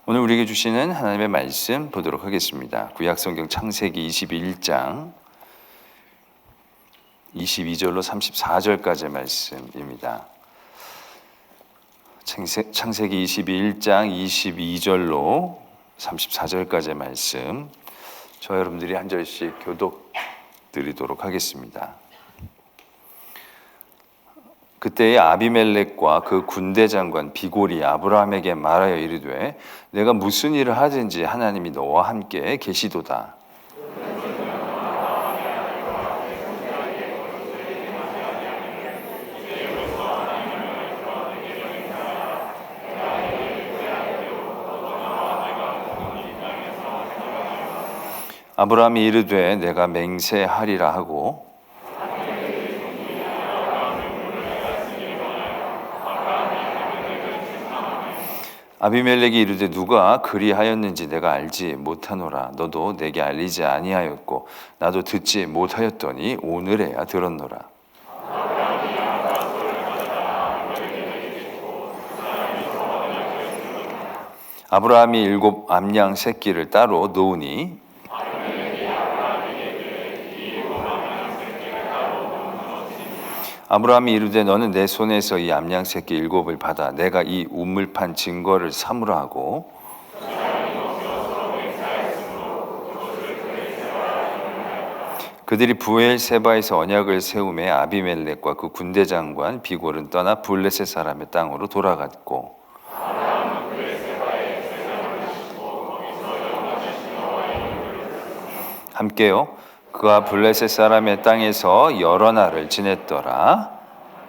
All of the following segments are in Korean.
오늘 우리에게 주시는 하나님의 말씀 보도록 하겠습니다. 구약성경 창세기 21장 22절로 34절까지의 말씀입니다. 창세기 21장 22절로 34절까지의 말씀, 저와 여러분들이 한 절씩 교독 드리도록 하겠습니다. 그때의 아비멜렉과 그 군대 장관 비골이 아브라함에게 말하여 이르되 내가 무슨 일을 하든지 하나님이 너와 함께 계시도다. 아브라함이 이르되 내가 맹세하리라 하고 아비멜렉이 이르되 누가 그리하였는지 내가 알지 못하노라. 너도 내게 알리지 아니하였고 나도 듣지 못하였더니 오늘에야 들었노라. 아브라함이 7 암양 새끼를 따로 놓으니 아브라함이 이르되 너는 내 손에서 이 암양 새끼 7을 받아 내가 이 우물판 증거를 삼으라 하고 그들이 브엘세바에서 언약을 세우매 아비멜렉과 그 군대 장관 비골은 떠나 블레셋 사람의 땅으로 돌아갔고 함께요 그가 블레셋 사람의 땅에서 여러 날을 지냈더라.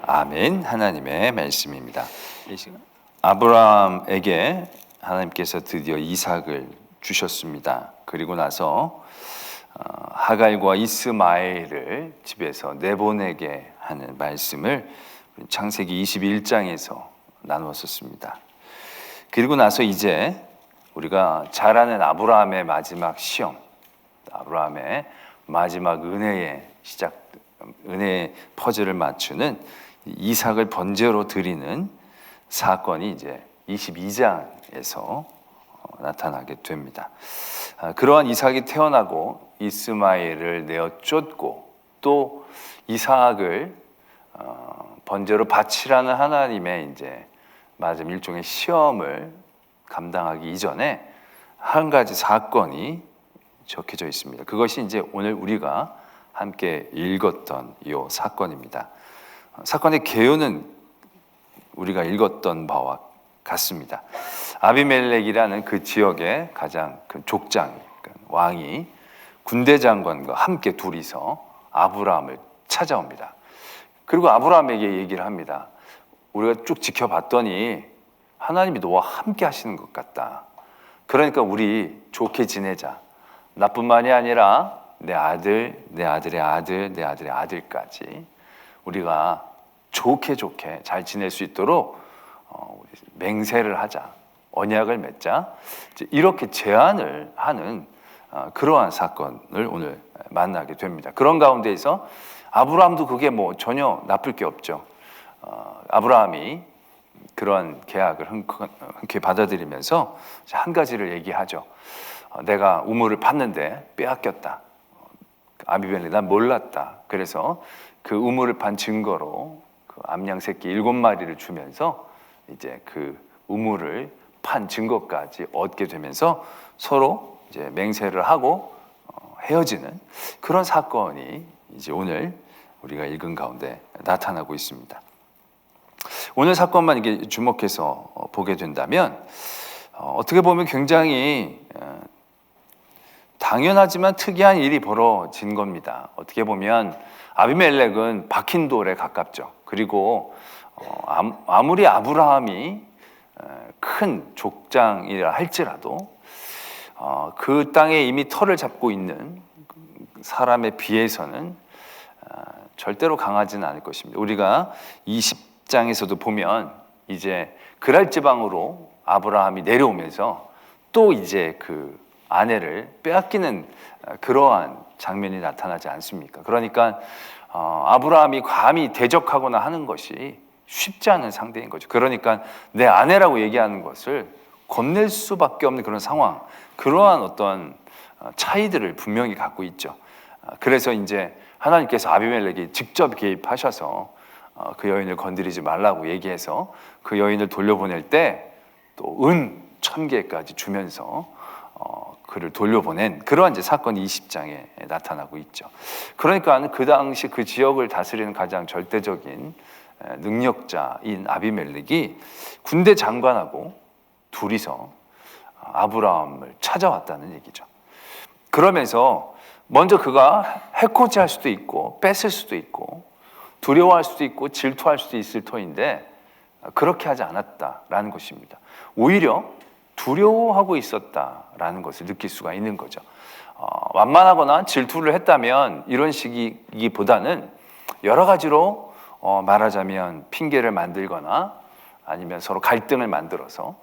아멘. 하나님의 말씀입니다. 아브라함에게 하나님께서 드디어 이삭을 주셨습니다. 그리고 나서 하갈과 이스마엘을 집에서 내보내게 하는 말씀을 창세기 21장에서 나누었었습니다. 그리고 나서 이제 우리가 잘 아는 아브라함의 마지막 시험, 아브라함의 마지막 은혜의 시작, 은혜의 퍼즐을 맞추는 이삭을 번제로 드리는 사건이 이제 22장에서 나타나게 됩니다. 그러한 이삭이 태어나고 이스마엘을 내어 쫓고 또 이삭을 번제로 바치라는 하나님의 이제 마지막 일종의 시험을 감당하기 이전에 한 가지 사건이 적혀져 있습니다. 그것이 이제 오늘 우리가 함께 읽었던 이 사건입니다. 사건의 개요는 우리가 읽었던 바와 같습니다. 아비멜렉이라는 그 지역의 가장 큰 족장, 왕이 군대 장관과 함께 둘이서 아브라함을 찾아옵니다. 그리고 아브라함에게 얘기를 합니다. 우리가 쭉 지켜봤더니 하나님이 너와 함께 하시는 것 같다. 그러니까 우리 좋게 지내자. 나뿐만이 아니라 내 아들, 내 아들의 아들, 내 아들의 아들까지 우리가 좋게 잘 지낼 수 있도록 맹세를 하자, 언약을 맺자, 이렇게 제안을 하는 그러한 사건을 오늘 만나게 됩니다. 그런 가운데에서 아브라함도 그게 뭐 전혀 나쁠 게 없죠. 아브라함이 그런 계약을 흔쾌히 받아들이면서 한 가지를 얘기하죠. 내가 우물을 팠는데 빼앗겼다. 아비멜렉 난 몰랐다. 그래서 그 우물을 판 증거로 그 암양 새끼 7마리를 주면서 이제 그 우물을 판 증거까지 얻게 되면서 서로 이제 맹세를 하고 헤어지는 그런 사건이 이제 오늘 우리가 읽은 가운데 나타나고 있습니다. 오늘 사건만 이게 주목해서 보게 된다면 어떻게 보면 굉장히 당연하지만 특이한 일이 벌어진 겁니다. 어떻게 보면 아비멜렉은 박힌 돌에 가깝죠. 그리고 아무리 아브라함이 큰 족장이라 할지라도 그 땅에 이미 터를 잡고 있는 사람에 비해서는 절대로 강하지는 않을 것입니다. 우리가 20장에서도 보면 이제 그랄 지방으로 아브라함이 내려오면서 또 이제 그 아내를 빼앗기는 그러한 장면이 나타나지 않습니까? 그러니까 아브라함이 감히 대적하거나 하는 것이 쉽지 않은 상대인 거죠. 그러니까 내 아내라고 얘기하는 것을 겁낼 수밖에 없는 그런 상황, 그러한 어떤 차이들을 분명히 갖고 있죠. 그래서 이제 하나님께서 아비멜렉이 직접 개입하셔서 그 여인을 건드리지 말라고 얘기해서 그 여인을 돌려보낼 때 또 은 1000개까지 주면서 그를 돌려보낸 그러한 이제 사건이 20장에 나타나고 있죠. 그러니까 그 당시 그 지역을 다스리는 가장 절대적인 능력자인 아비멜렉이 군대 장관하고 둘이서 아브라함을 찾아왔다는 얘기죠. 그러면서 먼저 그가 해코지할 수도 있고 뺏을 수도 있고 두려워할 수도 있고 질투할 수도 있을 터인데 그렇게 하지 않았다라는 것입니다. 오히려 두려워하고 있었다라는 것을 느낄 수가 있는 거죠. 완만하거나 질투를 했다면 이런 식이기보다는 여러 가지로 말하자면 핑계를 만들거나 아니면 서로 갈등을 만들어서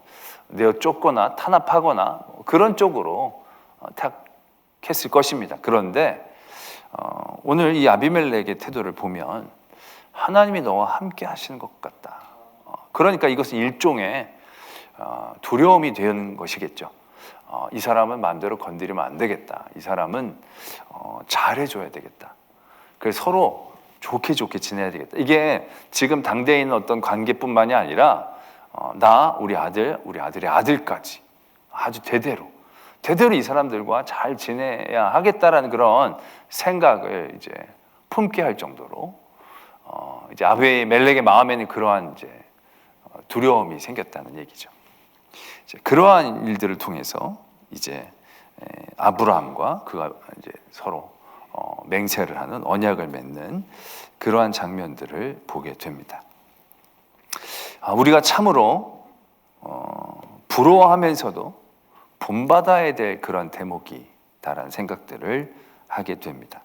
내어 쫓거나 탄압하거나 그런 쪽으로 택했을 것입니다. 그런데 오늘 이 아비멜렉의 태도를 보면 하나님이 너와 함께 하시는 것 같다. 그러니까 이것은 일종의 두려움이 되는 것이겠죠. 이 사람은 마음대로 건드리면 안 되겠다. 이 사람은 잘해줘야 되겠다. 그래서 서로 좋게 지내야 되겠다. 이게 지금 당대에 있는 어떤 관계뿐만이 아니라 우리 아들의 아들까지 아주 대대로 이 사람들과 잘 지내야 하겠다라는 그런 생각을 이제 품게 할 정도로 이제 아비멜렉의 마음에는 그러한 이제 두려움이 생겼다는 얘기죠. 이제 그러한 일들을 통해서 이제 아브라함과 그가 이제 서로 맹세를 하는 언약을 맺는 그러한 장면들을 보게 됩니다. 우리가 참으로 부러워하면서도 본받아야 될 그런 대목이다라는 생각들을 하게 됩니다.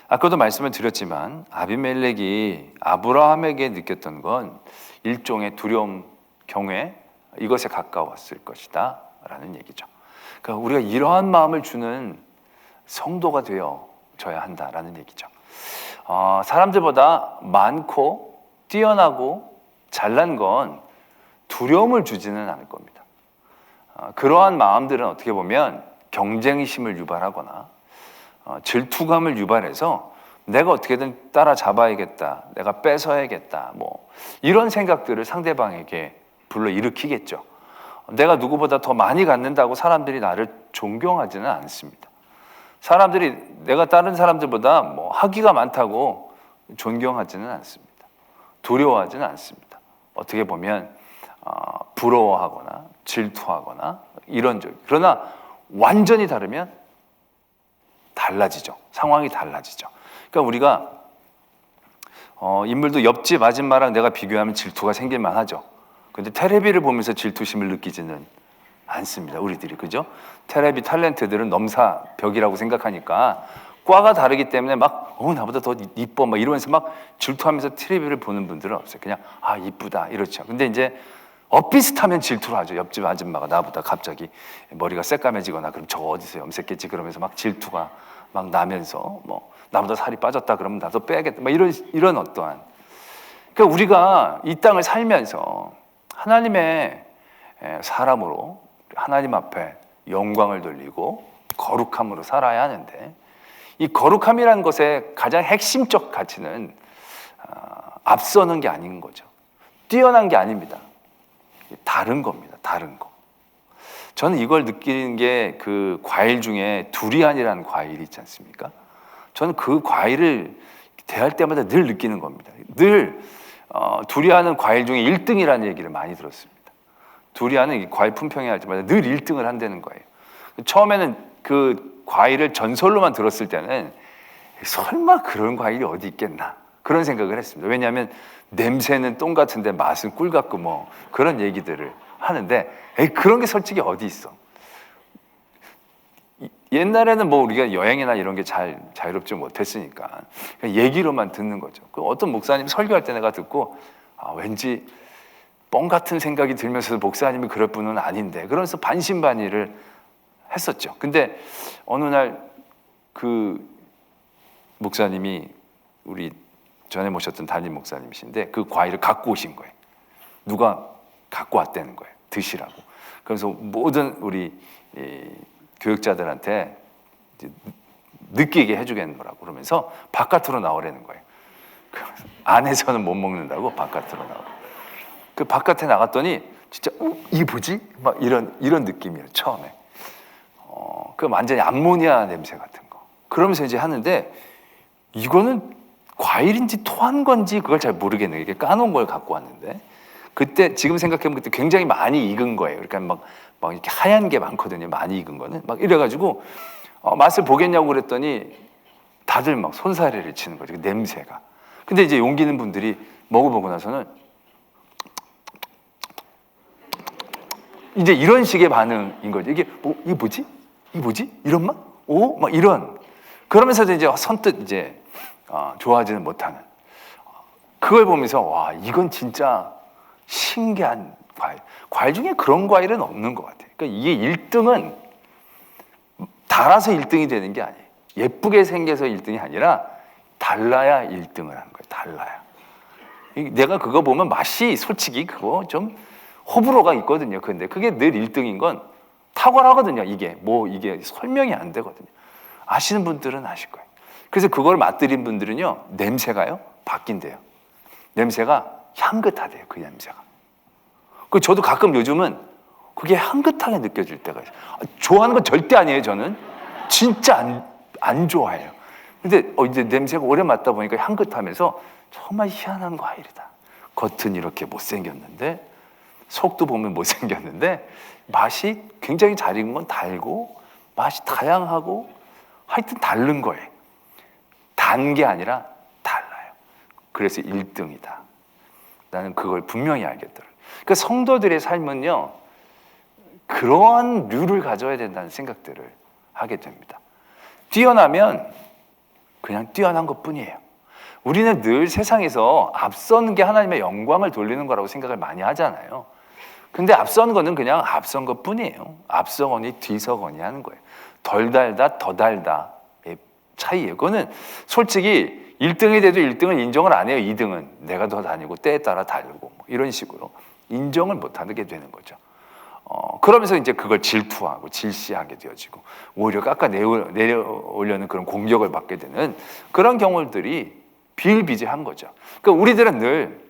아까도 말씀을 드렸지만 아비멜렉이 아브라함에게 느꼈던 건 일종의 두려움, 경외 이것에 가까웠을 것이다 라는 얘기죠. 그러니까 우리가 이러한 마음을 주는 성도가 되어져야 한다라는 얘기죠. 사람들보다 많고 뛰어나고 잘난 건 두려움을 주지는 않을 겁니다. 그러한 마음들은 어떻게 보면 경쟁심을 유발하거나 질투감을 유발해서 내가 어떻게든 따라잡아야겠다, 내가 뺏어야겠다, 뭐 이런 생각들을 상대방에게 불러일으키겠죠. 내가 누구보다 더 많이 갖는다고 사람들이 나를 존경하지는 않습니다. 사람들이 내가 다른 사람들보다 뭐 학위가 많다고 존경하지는 않습니다. 두려워하지는 않습니다. 어떻게 보면 부러워하거나 질투하거나 이런 적. 그러나 완전히 다르면 달라지죠. 상황이 달라지죠. 그러니까 우리가 인물도 옆집 아줌마랑 내가 비교하면 질투가 생길 만하죠. 근데 테레비를 보면서 질투심을 느끼지는 않습니다. 우리들이 그죠? 테레비 탤런트들은 넘사벽이라고 생각하니까 과가 다르기 때문에 막 나보다 더 이뻐 막 이러면서 막 질투하면서 테레비를 보는 분들은 없어요. 그냥 이쁘다 이렇죠. 근데 이제 엇비슷하면 질투를 하죠. 옆집 아줌마가 나보다 갑자기 머리가 새까매지거나 그럼 저 어디서 염색했지 그러면서 막 질투가 막 나면서 뭐 나보다 살이 빠졌다 그러면 나도 빼야겠다 막 이런 어떠한 그러니까 우리가 이 땅을 살면서 하나님의 사람으로 하나님 앞에 영광을 돌리고 거룩함으로 살아야 하는데 이 거룩함이라는 것의 가장 핵심적 가치는 앞서는 게 아닌 거죠. 뛰어난 게 아닙니다. 다른 겁니다. 다른 거. 저는 이걸 느끼는 게 그 과일 중에 두리안이라는 과일이 있지 않습니까? 저는 그 과일을 대할 때마다 늘 느끼는 겁니다. 늘 두리안은 과일 중에 1등이라는 얘기를 많이 들었습니다. 두리안은 이 과일 품평회 할 때마다 늘 1등을 한다는 거예요. 처음에는 그 과일을 전설로만 들었을 때는 설마 그런 과일이 어디 있겠나 그런 생각을 했습니다. 왜냐하면 냄새는 똥 같은데 맛은 꿀 같고 뭐 그런 얘기들을 하는데 그런 게 솔직히 어디 있어. 옛날에는 뭐 우리가 여행이나 이런 게 잘 자유롭지 못했으니까 얘기로만 듣는 거죠. 어떤 목사님 설교할 때 내가 듣고 왠지 뻥 같은 생각이 들면서 목사님이 그럴 분은 아닌데 그러면서 반신반의를 했었죠. 근데 어느 날 그 목사님이 우리 전에 모셨던 담임 목사님이신데 그 과일을 갖고 오신 거예요. 누가 갖고 왔다는 거예요. 드시라고. 그래서 모든 우리 교육자들한테 느끼게 해주겠노라고 그러면서 바깥으로 나오라는 거예요. 안에서는 못 먹는다고 바깥으로 나오고. 그 바깥에 나갔더니 진짜 이게 뭐지? 막 이런 느낌이에요. 처음에. 그 완전히 암모니아 냄새 같은 거. 그러면서 이제 하는데 이거는 과일인지 토한 건지 그걸 잘 모르겠네요. 이게 까놓은 걸 갖고 왔는데 그때 지금 생각해보면 그때 굉장히 많이 익은 거예요. 그러니까 막 이렇게 하얀 게 많거든요. 많이 익은 거는 막 이래가지고 맛을 보겠냐고 그랬더니 다들 막 손사래를 치는 거죠. 그 냄새가. 근데 이제 용기 있는 분들이 먹어보고 나서는 이제 이런 식의 반응인 거죠. 이게 이게 뭐지? 이게 뭐지? 이런 맛? 오? 막 이런. 그러면서도 이제 선뜻 이제 좋아하지는 못하는. 그걸 보면서 와 이건 진짜 신기한 과일. 과일 중에 그런 과일은 없는 것 같아요. 그러니까 이게 1등은 달아서 1등이 되는 게 아니에요. 예쁘게 생겨서 1등이 아니라 달라야 1등을 하는 거예요. 달라야. 내가 그거 보면 맛이 솔직히 그거 좀 호불호가 있거든요. 근데 그게 늘 1등인 건 탁월하거든요. 이게 설명이 안 되거든요. 아시는 분들은 아실 거예요. 그래서 그걸 맛들인 분들은요 냄새가요 바뀐대요. 냄새가 향긋하대요. 그 냄새가. 그 저도 가끔 요즘은 그게 향긋하게 느껴질 때가 있어요. 좋아하는 건 절대 아니에요. 저는 진짜 안 좋아해요. 근데 이제 냄새가 오래 맡다 보니까 향긋하면서 정말 희한한 과일이다. 겉은 이렇게 못생겼는데 속도 보면 못생겼는데 맛이 굉장히 잘 익은 건 달고 맛이 다양하고 하여튼 다른 거예요. 단 게 아니라 달라요. 그래서 1등이다. 나는 그걸 분명히 알겠더라고요. 그러니까 성도들의 삶은요 그러한 류를 가져야 된다는 생각들을 하게 됩니다. 뛰어나면 그냥 뛰어난 것뿐이에요. 우리는 늘 세상에서 앞서는 게 하나님의 영광을 돌리는 거라고 생각을 많이 하잖아요. 근데 앞선 거는 그냥 앞선 것뿐이에요. 앞서거니 뒤서거니 하는 거예요. 덜 달다 더 달다의 차이예요. 그거는 솔직히 1등이 돼도 1등은 인정을 안 해요. 2등은 내가 더 다니고 때에 따라 다르고 이런 식으로 인정을 못 하게 되는 거죠. 그러면서 이제 그걸 질투하고 질시하게 되어지고 오히려 내려오려는 그런 공격을 받게 되는 그런 경우들이 비일비재한 거죠. 그러니까 우리들은 늘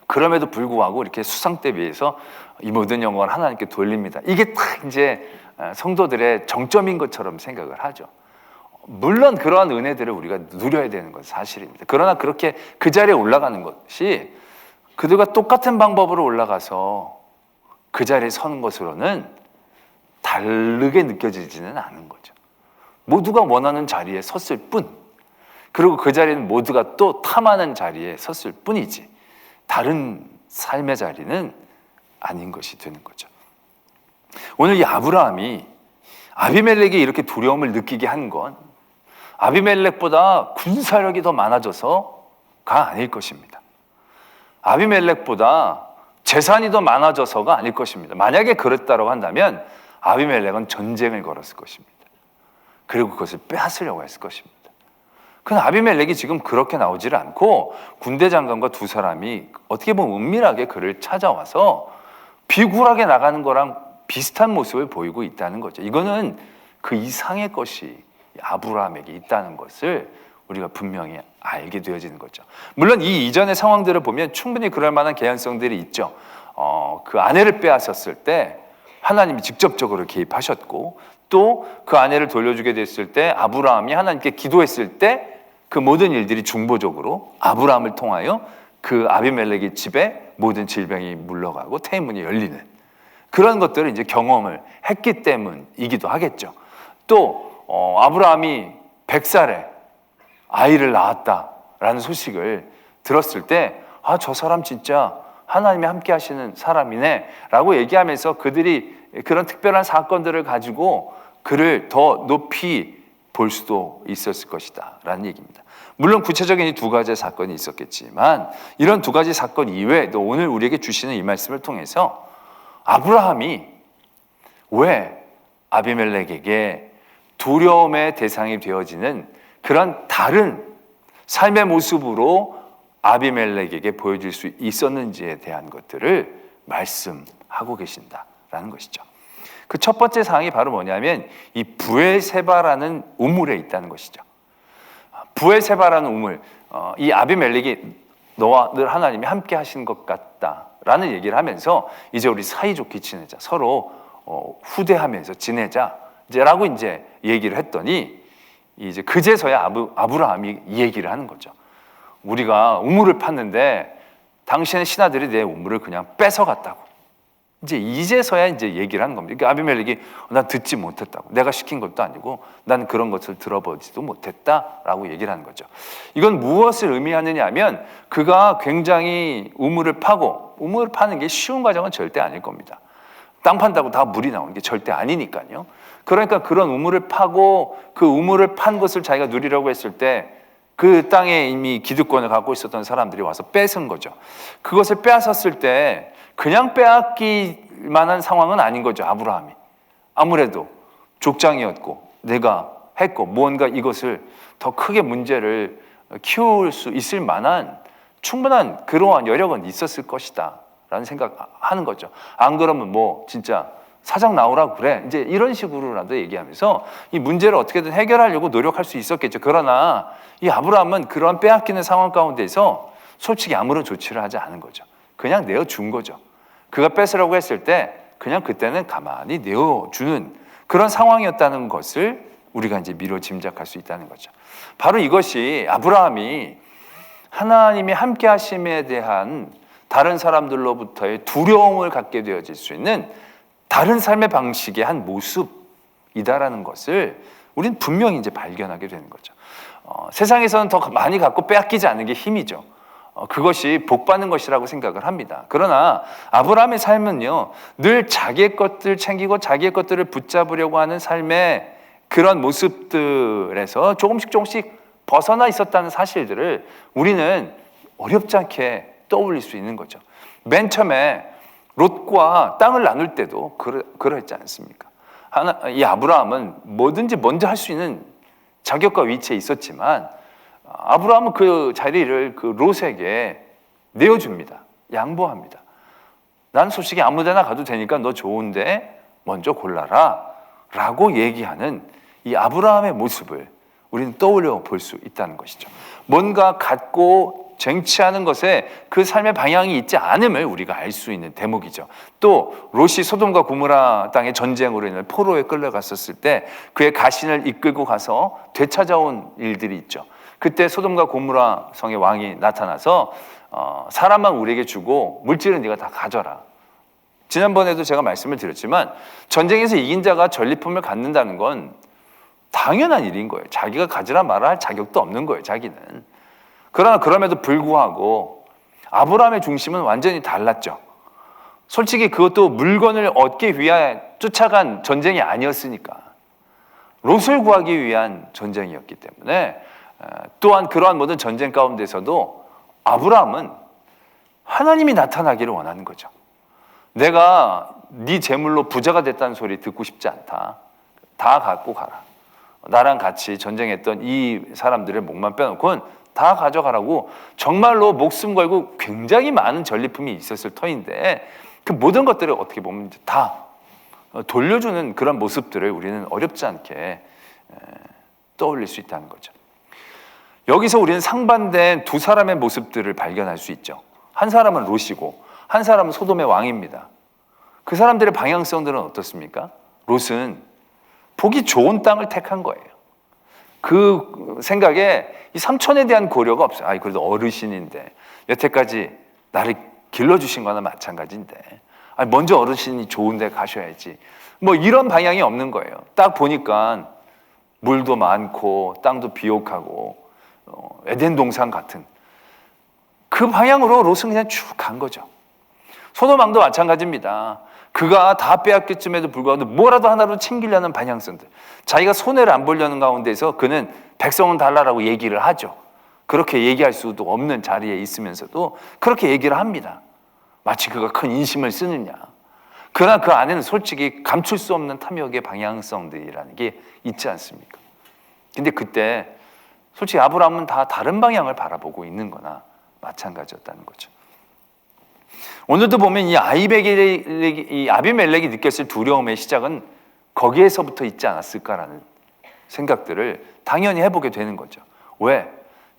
그럼에도 불구하고 이렇게 수상대 위에서 이 모든 영광을 하나님께 돌립니다. 이게 딱 이제 성도들의 정점인 것처럼 생각을 하죠. 물론 그러한 은혜들을 우리가 누려야 되는 건 사실입니다. 그러나 그렇게 그 자리에 올라가는 것이 그들과 똑같은 방법으로 올라가서 그 자리에 서는 것으로는 다르게 느껴지지는 않은 거죠. 모두가 원하는 자리에 섰을 뿐, 그리고 그 자리는 모두가 또 탐하는 자리에 섰을 뿐이지 다른 삶의 자리는 아닌 것이 되는 거죠. 오늘 이 아브라함이 아비멜렉이 이렇게 두려움을 느끼게 한 건 아비멜렉보다 군사력이 더 많아져서가 아닐 것입니다. 아비멜렉보다 재산이 더 많아져서가 아닐 것입니다. 만약에 그랬다고 한다면 아비멜렉은 전쟁을 걸었을 것입니다. 그리고 그것을 빼앗으려고 했을 것입니다. 그런데 아비멜렉이 지금 그렇게 나오지를 않고 군대 장관과 두 사람이 어떻게 보면 은밀하게 그를 찾아와서 비굴하게 나가는 거랑 비슷한 모습을 보이고 있다는 거죠. 이거는 그 이상의 것이 아브라함에게 있다는 것을 우리가 분명히 알게 되어지는 거죠. 물론 이 이전의 상황들을 보면 충분히 그럴 만한 개연성들이 있죠. 그 아내를 빼앗았을 때 하나님이 직접적으로 개입하셨고 또 그 아내를 돌려주게 됐을 때 아브라함이 하나님께 기도했을 때 그 모든 일들이 중보적으로 아브라함을 통하여 그 아비멜렉의 집에 모든 질병이 물러가고 태문이 열리는 그런 것들을 이제 경험을 했기 때문이기도 하겠죠. 또 아브라함이 100살에 아이를 낳았다라는 소식을 들었을 때 저 사람 진짜 하나님이 함께 하시는 사람이네 라고 얘기하면서 그들이 그런 특별한 사건들을 가지고 그를 더 높이 볼 수도 있었을 것이다 라는 얘기입니다. 물론 구체적인 이 두 가지의 사건이 있었겠지만 이런 두 가지 사건 이외에도 오늘 우리에게 주시는 이 말씀을 통해서 아브라함이 왜 아비멜렉에게 두려움의 대상이 되어지는 그런 다른 삶의 모습으로 아비멜렉에게 보여줄 수 있었는지에 대한 것들을 말씀하고 계신다라는 있다라는 것이죠. 그 첫 번째 사항이 바로 뭐냐면 이 브엘세바라는 우물에 있다는 것이죠. 브엘세바라는 우물, 이 아비멜렉이 너와 늘 하나님이 함께 하신 것 같다라는 얘기를 하면서 이제 우리 사이좋게 지내자, 서로 후대하면서 지내자라고 이제 얘기를 했더니 이제 그제서야 아브라함이 이 얘기를 하는 거죠. 우리가 우물을 팠는데 당신의 신하들이 내 우물을 그냥 뺏어갔다고. 이제서야 이제 얘기를 하는 겁니다. 그러니까 아비멜렉이 난 듣지 못했다고. 내가 시킨 것도 아니고 난 그런 것을 들어보지도 못했다라고 얘기를 하는 거죠. 이건 무엇을 의미하느냐 하면 그가 굉장히 우물을 파고, 우물을 파는 게 쉬운 과정은 절대 아닐 겁니다. 땅 판다고 다 물이 나오는 게 절대 아니니까요. 그러니까 그런 우물을 파고 그 우물을 판 것을 자기가 누리려고 했을 때 그 땅에 이미 기득권을 갖고 있었던 사람들이 와서 뺏은 거죠. 그것을 빼앗았을 때 그냥 빼앗길 만한 상황은 아닌 거죠. 아브라함이 아무래도 족장이었고 내가 했고 무언가 이것을 더 크게 문제를 키울 수 있을 만한 충분한 그러한 여력은 있었을 것이다 라는 생각하는 거죠. 안 그러면 뭐 진짜 사장 나오라고 그래, 이제 이런 식으로라도 얘기하면서 이 문제를 어떻게든 해결하려고 노력할 수 있었겠죠. 그러나 이 아브라함은 그런 빼앗기는 상황 가운데서 솔직히 아무런 조치를 하지 않은 거죠. 그냥 내어준 거죠. 그가 뺏으려고 했을 때 그냥 그때는 가만히 내어주는 그런 상황이었다는 것을 우리가 이제 미뤄 짐작할 수 있다는 거죠. 바로 이것이 아브라함이 하나님이 함께 하심에 대한 다른 사람들로부터의 두려움을 갖게 되어질 수 있는 다른 삶의 방식의 한 모습이다라는 것을 우리는 분명히 이제 발견하게 되는 거죠. 세상에서는 더 많이 갖고 빼앗기지 않는 게 힘이죠. 그것이 복 받는 것이라고 생각을 합니다. 그러나 아브라함의 삶은요, 늘 자기의 것들 챙기고 자기의 것들을 붙잡으려고 하는 삶의 그런 모습들에서 조금씩 벗어나 있었다는 사실들을 우리는 어렵지 않게 떠올릴 수 있는 거죠. 맨 처음에 롯과 땅을 나눌 때도 그러했지 않습니까? 이 아브라함은 뭐든지 먼저 할 수 있는 자격과 위치에 있었지만 아브라함은 그 자리를 그 롯에게 내어줍니다. 양보합니다. 난 솔직히 아무 데나 가도 되니까 너 좋은데 먼저 골라라 라고 얘기하는 이 아브라함의 모습을 우리는 떠올려 볼 수 있다는 것이죠. 뭔가 갖고 쟁취하는 것에 그 삶의 방향이 있지 않음을 우리가 알 수 있는 대목이죠. 또 롯이 소돔과 고모라 땅의 전쟁으로 인해 포로에 끌려갔었을 때 그의 가신을 이끌고 가서 되찾아온 일들이 있죠. 그때 소돔과 고모라 성의 왕이 나타나서 사람만 우리에게 주고 물질은 네가 다 가져라. 지난번에도 제가 말씀을 드렸지만 전쟁에서 이긴 자가 전리품을 갖는다는 건 당연한 일인 거예요. 자기가 가지라 말아 할 자격도 없는 거예요, 자기는. 그러나 그럼에도 불구하고 아브라함의 중심은 완전히 달랐죠. 솔직히 그것도 물건을 얻기 위해 쫓아간 전쟁이 아니었으니까 롯을 구하기 위한 전쟁이었기 때문에 또한 그러한 모든 전쟁 가운데서도 아브라함은 하나님이 나타나기를 원하는 거죠. 내가 네 재물로 부자가 됐다는 소리 듣고 싶지 않다. 다 갖고 가라. 나랑 같이 전쟁했던 이 사람들의 목만 빼놓고는 다 가져가라고 정말로 목숨 걸고 굉장히 많은 전리품이 있었을 터인데 그 모든 것들을 어떻게 보면 다 돌려주는 그런 모습들을 우리는 어렵지 않게 떠올릴 수 있다는 거죠. 여기서 우리는 상반된 두 사람의 모습들을 발견할 수 있죠. 한 사람은 롯이고 한 사람은 소돔의 왕입니다. 그 사람들의 방향성들은 어떻습니까? 롯은 보기 좋은 땅을 택한 거예요. 그 생각에 이 삼촌에 대한 고려가 없어요. 그래도 어르신인데 여태까지 나를 길러주신 거나 마찬가지인데 먼저 어르신이 좋은 데 가셔야지. 뭐 이런 방향이 없는 거예요. 딱 보니까 물도 많고 땅도 비옥하고 에덴 동산 같은 그 방향으로 롯은 그냥 쭉 간 거죠. 소돔 왕도 마찬가지입니다. 그가 다 빼앗길 쯤에도 불구하고 뭐라도 하나로 챙기려는 방향성들, 자기가 손해를 안 보려는 가운데서 그는 백성은 달라라고 얘기를 하죠. 그렇게 얘기할 수도 없는 자리에 있으면서도 그렇게 얘기를 합니다. 마치 그가 큰 인심을 쓰느냐. 그러나 그 안에는 솔직히 감출 수 없는 탐욕의 방향성들이라는 게 있지 않습니까? 근데 그때 솔직히 아브라함은 다 다른 방향을 바라보고 있는 거나 마찬가지였다는 거죠. 오늘도 보면 이 아비멜렉이 느꼈을 두려움의 시작은 거기에서부터 있지 않았을까라는 생각들을 당연히 해보게 되는 거죠. 왜?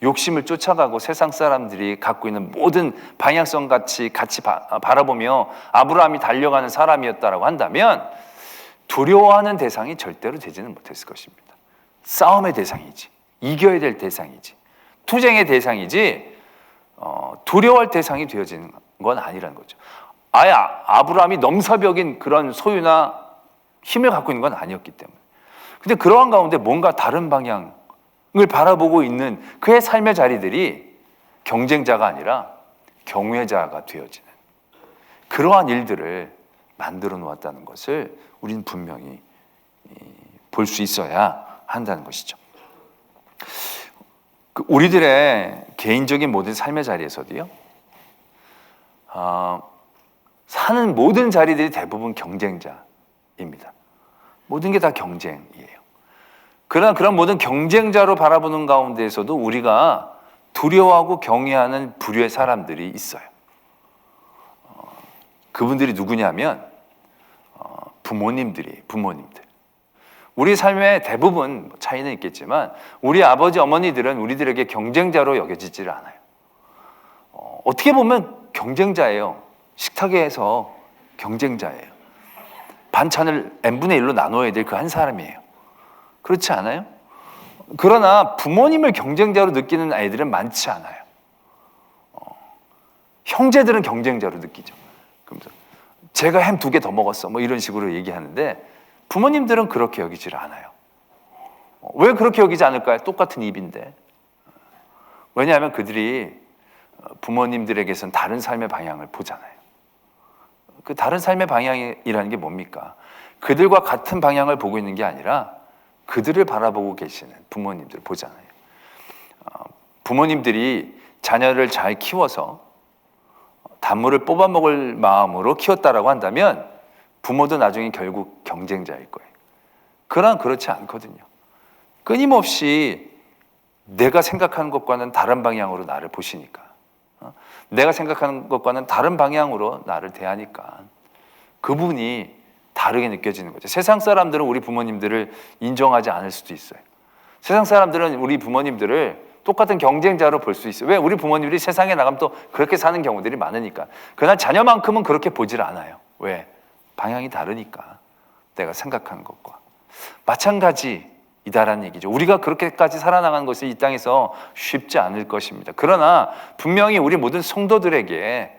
욕심을 쫓아가고 세상 사람들이 갖고 있는 모든 방향성 같이 바라보며 아브라함이 달려가는 사람이었다라고 한다면 두려워하는 대상이 절대로 되지는 못했을 것입니다. 싸움의 대상이지, 이겨야 될 대상이지, 투쟁의 대상이지 두려워할 대상이 되어지는 건 아니라는 거죠. 아예 아브라함이 넘사벽인 그런 소유나 힘을 갖고 있는 건 아니었기 때문에. 근데 그러한 가운데 뭔가 다른 방향을 바라보고 있는 그의 삶의 자리들이 경쟁자가 아니라 경외자가 되어지는 그러한 일들을 만들어 놓았다는 것을 우리는 분명히 볼 수 있어야 한다는 것이죠. 우리들의 개인적인 모든 삶의 자리에서도요, 사는 모든 자리들이 대부분 경쟁자입니다. 모든 게 다 경쟁이에요. 그러나 그런 모든 경쟁자로 바라보는 가운데에서도 우리가 두려워하고 경외하는 부류의 사람들이 있어요. 그분들이 누구냐면 부모님들. 우리 삶의 대부분 차이는 있겠지만 우리 아버지 어머니들은 우리들에게 경쟁자로 여겨지지를 않아요. 어떻게 보면 경쟁자예요. 식탁에서 경쟁자예요. 반찬을 n분의 1로 나눠야 될 그 한 사람이에요. 그렇지 않아요? 그러나 부모님을 경쟁자로 느끼는 아이들은 많지 않아요. 형제들은 경쟁자로 느끼죠. 그러면서 제가 햄 2개 더 먹었어 뭐 이런 식으로 얘기하는데 부모님들은 그렇게 여기지를 않아요. 왜 그렇게 여기지 않을까요? 똑같은 입인데. 왜냐하면 그들이 부모님들에게선 다른 삶의 방향을 보잖아요. 그 다른 삶의 방향이라는 게 뭡니까? 그들과 같은 방향을 보고 있는 게 아니라 그들을 바라보고 계시는 부모님들을 보잖아요. 부모님들이 자녀를 잘 키워서 단물을 뽑아먹을 마음으로 키웠다라고 한다면 부모도 나중에 결국 경쟁자일 거예요. 그러나 그렇지 않거든요. 끊임없이 내가 생각하는 것과는 다른 방향으로 나를 보시니까, 내가 생각하는 것과는 다른 방향으로 나를 대하니까 그분이 다르게 느껴지는 거죠. 세상 사람들은 우리 부모님들을 인정하지 않을 수도 있어요. 세상 사람들은 우리 부모님들을 똑같은 경쟁자로 볼 수 있어요. 왜? 우리 부모님들이 세상에 나가면 또 그렇게 사는 경우들이 많으니까. 그러나 자녀만큼은 그렇게 보질 않아요. 왜? 방향이 다르니까. 내가 생각하는 것과 마찬가지이다라는 얘기죠. 우리가 그렇게까지 살아나가는 것이 이 땅에서 쉽지 않을 것입니다. 그러나 분명히 우리 모든 성도들에게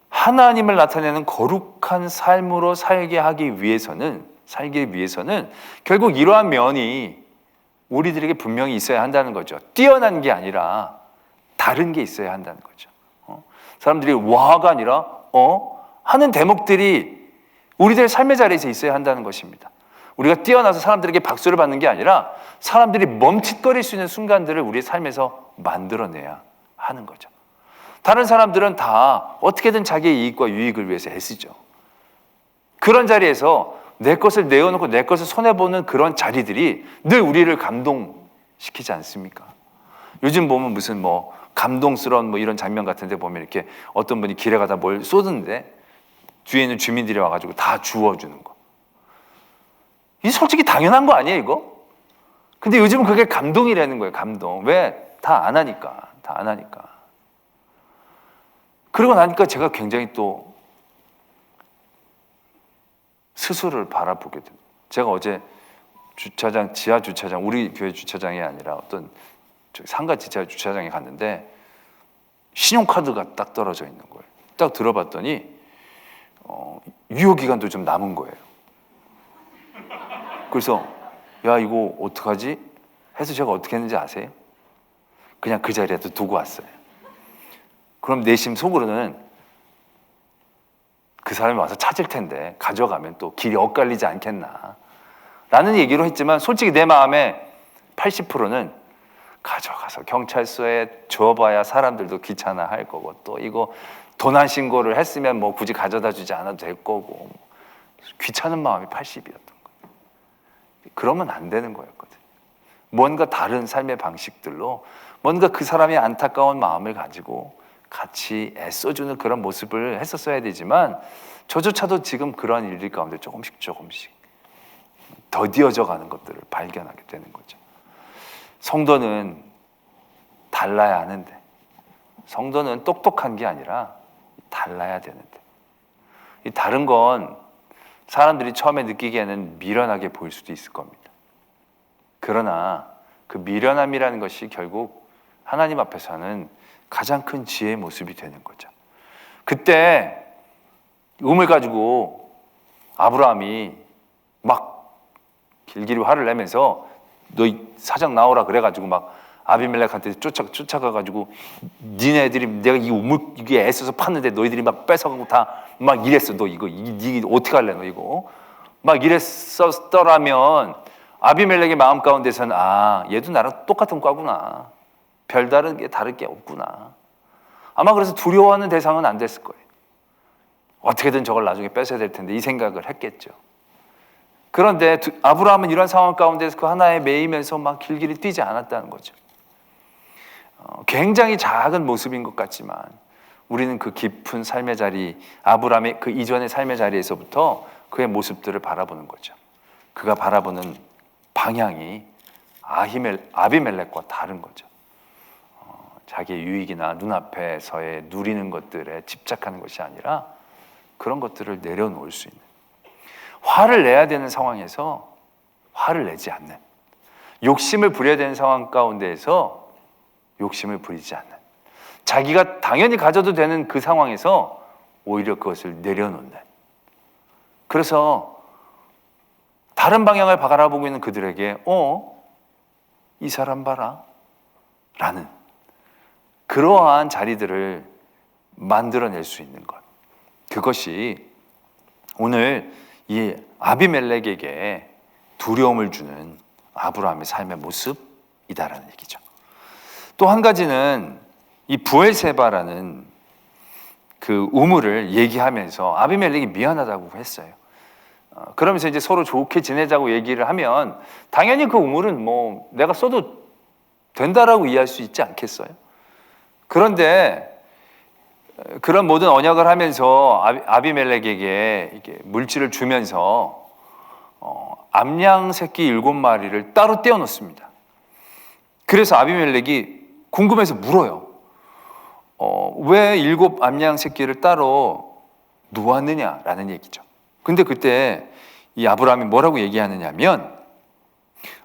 하나님을 나타내는 거룩한 삶으로 살기 위해서는 결국 이러한 면이 우리들에게 분명히 있어야 한다는 거죠. 뛰어난 게 아니라 다른 게 있어야 한다는 거죠. 사람들이 와가 아니라 하는 대목들이 우리들의 삶의 자리에서 있어야 한다는 것입니다. 우리가 뛰어나서 사람들에게 박수를 받는 게 아니라 사람들이 멈칫거릴 수 있는 순간들을 우리의 삶에서 만들어내야 하는 거죠. 다른 사람들은 다 어떻게든 자기의 이익과 유익을 위해서 애쓰죠. 그런 자리에서 내 것을 내어놓고 내 것을 손해보는 그런 자리들이 늘 우리를 감동시키지 않습니까? 요즘 보면 무슨 감동스러운 이런 장면 같은 데 보면 이렇게 어떤 분이 길에 가다 뭘 쏟는데 뒤에 있는 주민들이 와가지고 다 주워주는 거. 이 솔직히 당연한 거 아니에요, 이거? 근데 요즘은 그게 감동이라는 거예요, 감동. 왜? 다 안 하니까. 그러고 나니까 제가 굉장히 또 스스로를 바라보게 됩니다. 제가 어제 지하 주차장, 우리 교회 주차장이 아니라 어떤 상가 지하 주차장에 갔는데 신용카드가 딱 떨어져 있는 거예요. 딱 들어봤더니 유효기간도 좀 남은 거예요. 그래서 야 이거 어떡하지? 해서 제가 어떻게 했는지 아세요? 그냥 그 자리에 두고 왔어요. 그럼 내심 속으로는 그 사람이 와서 찾을 텐데 가져가면 또 길이 엇갈리지 않겠나 라는 얘기로 했지만 솔직히 내 마음에 80%는 가져가서 경찰서에 줘봐야 사람들도 귀찮아할 거고 또 이거 도난 신고를 했으면 굳이 가져다 주지 않아도 될 거고 귀찮은 마음이 80이었던 거예요. 그러면 안 되는 거였거든요. 뭔가 다른 삶의 방식들로 뭔가 그 사람의 안타까운 마음을 가지고 같이 애써주는 그런 모습을 했었어야 되지만 저조차도 지금 그러한 일들 가운데 조금씩 더디어져 가는 것들을 발견하게 되는 거죠. 성도는 달라야 하는데, 성도는 똑똑한 게 아니라 달라야 되는데, 이 다른 건 사람들이 처음에 느끼기에는 미련하게 보일 수도 있을 겁니다. 그러나 그 미련함이라는 것이 결국 하나님 앞에서는 가장 큰 지혜의 모습이 되는 거죠. 그때 음을 가지고 아브라함이 막 길길이 화를 내면서 너 사장 나오라 그래가지고 막 아비멜렉한테 쫓아가가지고 니네들이 내가 이 우물 이게 애써서 팠는데 너희들이 막 뺏어가고 다 막 이랬어. 너 이거 어떻게 할래 너 이거 막 이랬었더라면 아비멜렉의 마음 가운데서는 얘도 나랑 똑같은 과구나, 별다른 게 다를 게 없구나. 아마 그래서 두려워하는 대상은 안 됐을 거예요. 어떻게든 저걸 나중에 뺏어야 될 텐데 이 생각을 했겠죠. 그런데 아브라함은 이런 상황 가운데서 그 하나에 매이면서 막 길길이 뛰지 않았다는 거죠. 굉장히 작은 모습인 것 같지만 우리는 그 깊은 삶의 자리, 아브라함의 그 이전의 삶의 자리에서부터 그의 모습들을 바라보는 거죠. 그가 바라보는 방향이 아비멜렉과 다른 거죠. 자기의 유익이나 눈앞에서의 누리는 것들에 집착하는 것이 아니라 그런 것들을 내려놓을 수 있는, 화를 내야 되는 상황에서 화를 내지 않는, 욕심을 부려야 되는 상황 가운데에서 욕심을 부리지 않는, 자기가 당연히 가져도 되는 그 상황에서 오히려 그것을 내려놓는, 그래서 다른 방향을 바라보고 있는 그들에게 이 사람 봐라 라는 그러한 자리들을 만들어낼 수 있는 것, 그것이 오늘 이 아비멜렉에게 두려움을 주는 아브라함의 삶의 모습이다라는 얘기죠. 또 한 가지는 이 브엘세바라는 그 우물을 얘기하면서 아비멜렉이 미안하다고 했어요. 그러면서 이제 서로 좋게 지내자고 얘기를 하면 당연히 그 우물은 뭐 내가 써도 된다라고 이해할 수 있지 않겠어요? 그런데 그런 모든 언약을 하면서 아비멜렉에게 이렇게 물질을 주면서 암양 새끼 7마리를 따로 떼어놓습니다. 그래서 아비멜렉이 궁금해서 물어요. 왜 7 암양 새끼를 따로 놓았느냐라는 얘기죠. 근데 그때 이 아브라함이 뭐라고 얘기하느냐면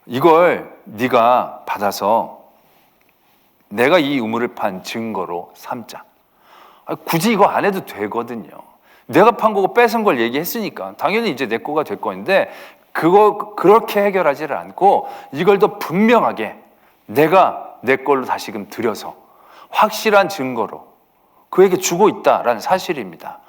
이걸 네가 받아서 내가 이 우물을 판 증거로 삼자. 굳이 이거 안 해도 되거든요. 내가 판 거고 뺏은 걸 얘기했으니까 당연히 이제 내 거가 될 건데 그거 그렇게 해결하지를 않고 이걸 더 분명하게 내가 내 걸로 다시금 들여서 확실한 증거로 그에게 주고 있다라는 사실입니다.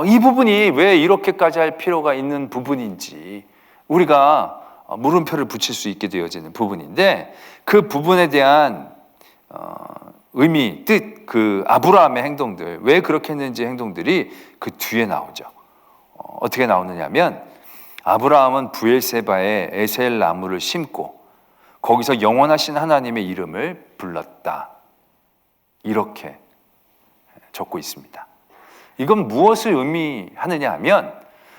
이 부분이 왜 이렇게까지 할 필요가 있는 부분인지 우리가 물음표를 붙일 수 있게 되어지는 부분인데 그 부분에 대한 의미, 뜻, 그 아브라함의 행동들, 왜 그렇게 했는지 행동들이 그 뒤에 나오죠. 어떻게 나오느냐면 아브라함은 브엘세바에 에셀 나무를 심고 거기서 영원하신 하나님의 이름을 불렀다. 이렇게 적고 있습니다. 이건 무엇을 의미하느냐 하면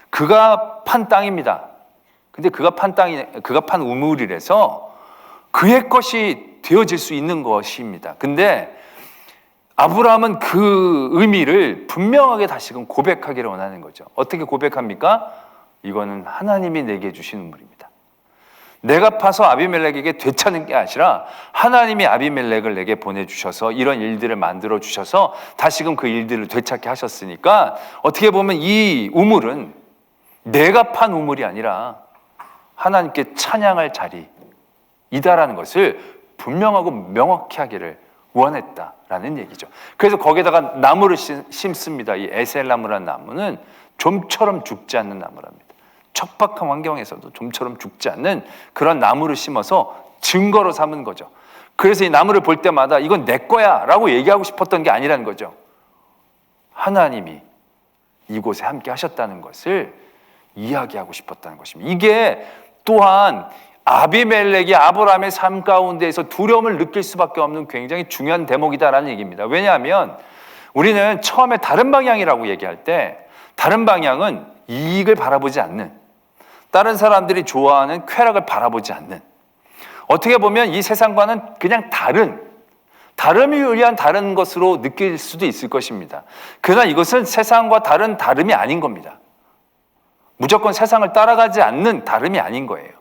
그가 판 땅입니다. 근데 그가 판 우물이라서 그의 것이 되어질 수 있는 것입니다. 근데 아브라함은 그 의미를 분명하게 다시금 고백하기를 원하는 거죠. 어떻게 고백합니까? 이거는 하나님이 내게 주신 우물입니다. 내가 파서 아비멜렉에게 되찾는 게 아니라 하나님이 아비멜렉을 내게 보내주셔서 이런 일들을 만들어 주셔서 다시금 그 일들을 되찾게 하셨으니까 어떻게 보면 이 우물은 내가 판 우물이 아니라 하나님께 찬양할 자리이다라는 것을 분명하고 명확히 하기를 원했다라는 얘기죠. 그래서 거기에다가 나무를 심습니다. 이 에셀나무라는 나무는 좀처럼 죽지 않는 나무랍니다. 척박한 환경에서도 좀처럼 죽지 않는 그런 나무를 심어서 증거로 삼은 거죠. 그래서 이 나무를 볼 때마다 이건 내 거야 라고 얘기하고 싶었던 게 아니라는 거죠. 하나님이 이곳에 함께 하셨다는 것을 이야기하고 싶었다는 것입니다. 이게 또한 아비멜렉이 아브라함의 삶 가운데에서 두려움을 느낄 수밖에 없는 굉장히 중요한 대목이다라는 얘기입니다. 왜냐하면 우리는 처음에 다른 방향이라고 얘기할 때 다른 방향은 이익을 바라보지 않는, 다른 사람들이 좋아하는 쾌락을 바라보지 않는, 어떻게 보면 이 세상과는 그냥 다름을 위한 다른 것으로 느낄 수도 있을 것입니다. 그러나 이것은 세상과 다름이 아닌 겁니다. 무조건 세상을 따라가지 않는 다름이 아닌 거예요.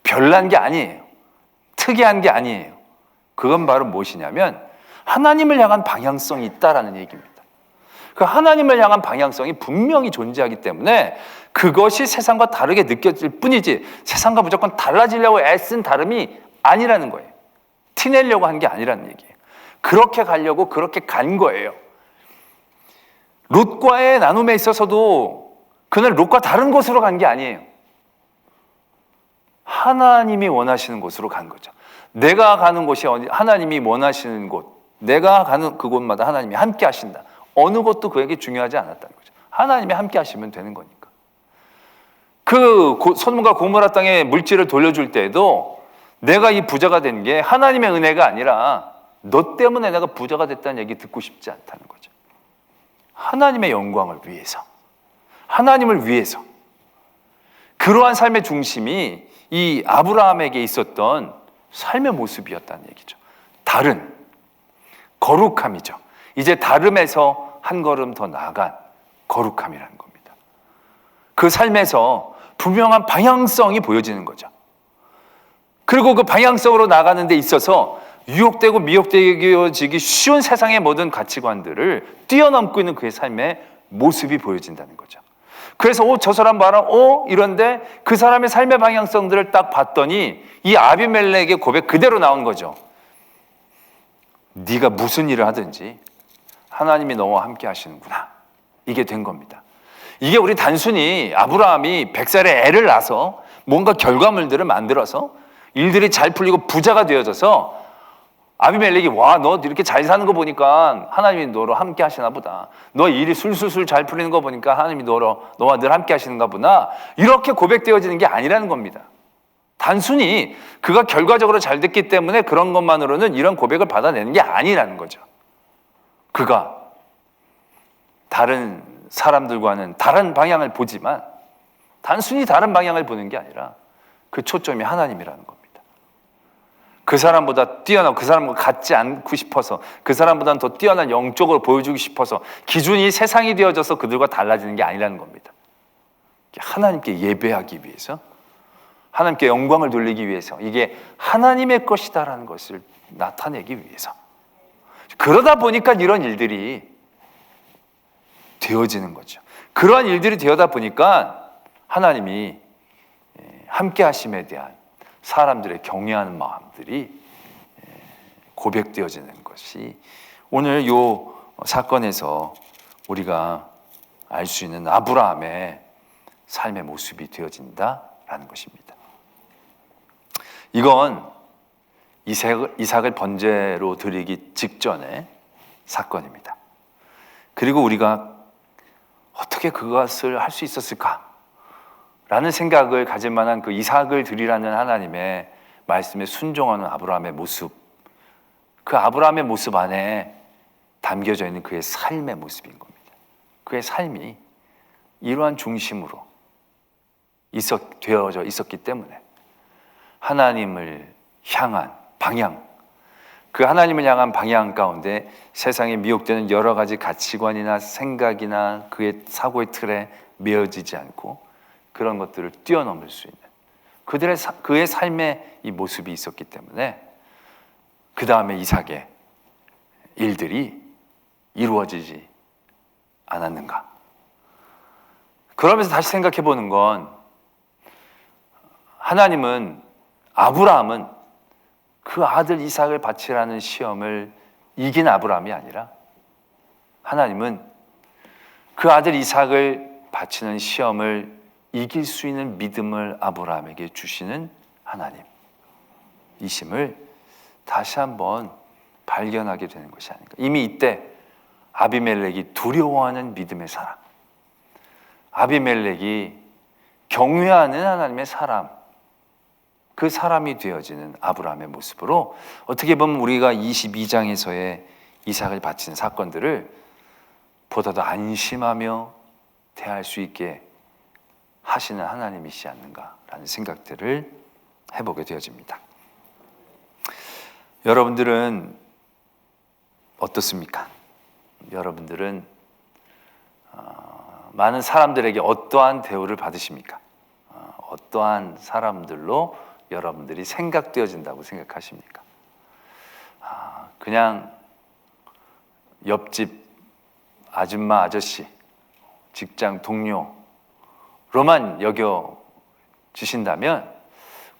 별난 게 아니에요. 특이한 게 아니에요. 그건 바로 무엇이냐면 하나님을 향한 방향성이 있다라는 얘기입니다. 그 하나님을 향한 방향성이 분명히 존재하기 때문에 그것이 세상과 다르게 느껴질 뿐이지 세상과 무조건 달라지려고 애쓴 다름이 아니라는 거예요. 티내려고 한 게 아니라는 얘기예요. 그렇게 가려고 그렇게 간 거예요. 롯과의 나눔에 있어서도 그는 롯과 다른 곳으로 간 게 아니에요. 하나님이 원하시는 곳으로 간 거죠. 내가 가는 곳이 하나님이 원하시는 곳, 내가 가는 그곳마다 하나님이 함께 하신다. 어느 곳도 그에게 중요하지 않았다는 거죠. 하나님이 함께 하시면 되는 거니까. 그 소돔과 고모라 땅에 물질을 돌려줄 때에도 내가 이 부자가 된 게 하나님의 은혜가 아니라 너 때문에 내가 부자가 됐다는 얘기 듣고 싶지 않다는 거죠. 하나님의 영광을 위해서, 하나님을 위해서. 그러한 삶의 중심이 이 아브라함에게 있었던 삶의 모습이었다는 얘기죠. 다른 거룩함이죠. 이제 다름에서 한 걸음 더 나아간 거룩함이라는 겁니다. 그 삶에서 분명한 방향성이 보여지는 거죠. 그리고 그 방향성으로 나가는 데 있어서 유혹되고 미혹되어지기 쉬운 세상의 모든 가치관들을 뛰어넘고 있는 그의 삶의 모습이 보여진다는 거죠. 그래서 저 사람 봐라, 이런데 그 사람의 삶의 방향성들을 딱 봤더니 이 아비멜렉의 고백 그대로 나온 거죠. 네가 무슨 일을 하든지 하나님이 너와 함께 하시는구나. 이게 된 겁니다. 이게 우리 단순히 아브라함이 100살에 애를 낳아서 뭔가 결과물들을 만들어서 일들이 잘 풀리고 부자가 되어져서 아비멜렉이 너 이렇게 잘 사는 거 보니까 하나님이 너로 함께 하시나 보다. 너 일이 술술술 잘 풀리는 거 보니까 하나님이 너와 늘 함께 하시는가 보다. 이렇게 고백되어지는 게 아니라는 겁니다. 단순히 그가 결과적으로 잘 됐기 때문에 그런 것만으로는 이런 고백을 받아내는 게 아니라는 거죠. 그가 다른 사람들과는 다른 방향을 보지만 단순히 다른 방향을 보는 게 아니라 그 초점이 하나님이라는 겁니다. 그 사람보다 뛰어나고 그 사람과 같지 않고 싶어서 그 사람보다는 더 뛰어난 영적으로 보여주고 싶어서 기준이 세상이 되어져서 그들과 달라지는 게 아니라는 겁니다. 하나님께 예배하기 위해서, 하나님께 영광을 돌리기 위해서, 이게 하나님의 것이다라는 것을 나타내기 위해서. 그러다 보니까 이런 일들이 되어지는 거죠. 그러한 일들이 되어다 보니까 하나님이 함께 하심에 대한 사람들의 경외하는 마음들이 고백되어지는 것이 오늘 이 사건에서 우리가 알 수 있는 아브라함의 삶의 모습이 되어진다라는 것입니다. 이건 이삭을 번제로 드리기 직전의 사건입니다. 그리고 우리가 어떻게 그것을 할 수 있었을까? 라는 생각을 가질 만한 그 이삭을 드리라는 하나님의 말씀에 순종하는 아브라함의 모습, 그 아브라함의 모습 안에 담겨져 있는 그의 삶의 모습인 겁니다. 그의 삶이 이러한 중심으로 되어져 있었기 때문에 하나님을 향한 방향, 그 하나님을 향한 방향 가운데 세상에 미혹되는 여러 가지 가치관이나 생각이나 그의 사고의 틀에 매어지지 않고 그런 것들을 뛰어넘을 수 있는 그의 삶의 이 모습이 있었기 때문에 그 다음에 이삭의 일들이 이루어지지 않았는가. 그러면서 다시 생각해 보는 건 아브라함은 그 아들 이삭을 바치라는 시험을 이긴 아브라함이 아니라 하나님은 그 아들 이삭을 바치는 시험을 이길 수 있는 믿음을 아브라함에게 주시는 하나님이심을 다시 한번 발견하게 되는 것이 아닌가. 이미 이때 아비멜렉이 두려워하는 믿음의 사람, 아비멜렉이 경외하는 하나님의 사람, 그 사람이 되어지는 아브라함의 모습으로 어떻게 보면 우리가 22장에서의 이삭을 바치는 사건들을 보다 더 안심하며 대할 수 있게 하시는 하나님이시지 않는가라는 생각들을 해보게 되어집니다. 여러분들은 어떻습니까? 여러분들은 많은 사람들에게 어떠한 대우를 받으십니까? 어떠한 사람들로 여러분들이 생각되어진다고 생각하십니까? 그냥 옆집 아줌마, 아저씨, 직장 동료로만 여겨지신다면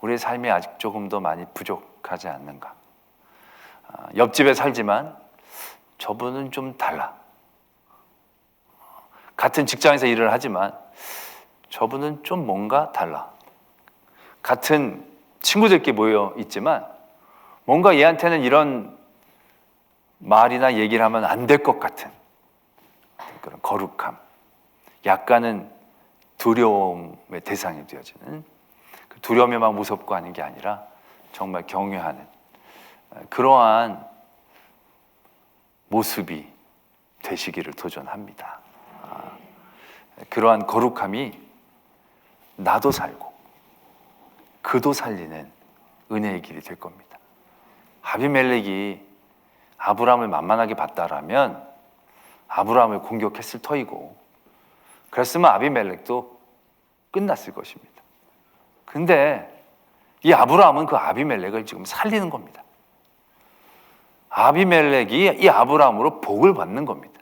우리의 삶이 아직 조금 더 많이 부족하지 않는가? 옆집에 살지만 저분은 좀 달라. 같은 직장에서 일을 하지만 저분은 좀 뭔가 달라. 같은 친구들끼리 모여 있지만 뭔가 얘한테는 이런 말이나 얘기를 하면 안 될 것 같은 그런 거룩함, 약간은 두려움의 대상이 되어지는, 그 두려움이 막 무섭고 하는 게 아니라 정말 경외하는 그러한 모습이 되시기를 도전합니다. 그러한 거룩함이 나도 살고 그도 살리는 은혜의 길이 될 겁니다. 아비멜렉이 아브라함을 만만하게 봤다라면 아브라함을 공격했을 터이고, 그랬으면 아비멜렉도 끝났을 것입니다. 근데 이 아브라함은 그 아비멜렉을 지금 살리는 겁니다. 아비멜렉이 이 아브라함으로 복을 받는 겁니다.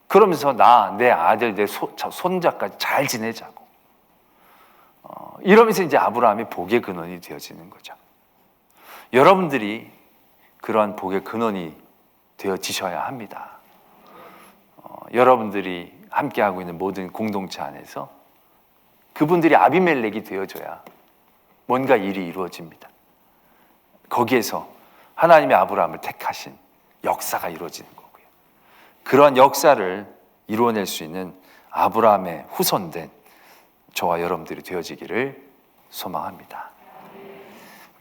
그러면서 내 아들, 내 손자까지 잘 지내자고. 이러면서 이제 아브라함이 복의 근원이 되어지는 거죠. 여러분들이 그러한 복의 근원이 되어지셔야 합니다. 여러분들이 함께하고 있는 모든 공동체 안에서 그분들이 아비멜렉이 되어줘야 뭔가 일이 이루어집니다. 거기에서 하나님의 아브라함을 택하신 역사가 이루어지는 거고요. 그러한 역사를 이루어낼 수 있는 아브라함의 후손된 저와 여러분들이 되어지기를 소망합니다.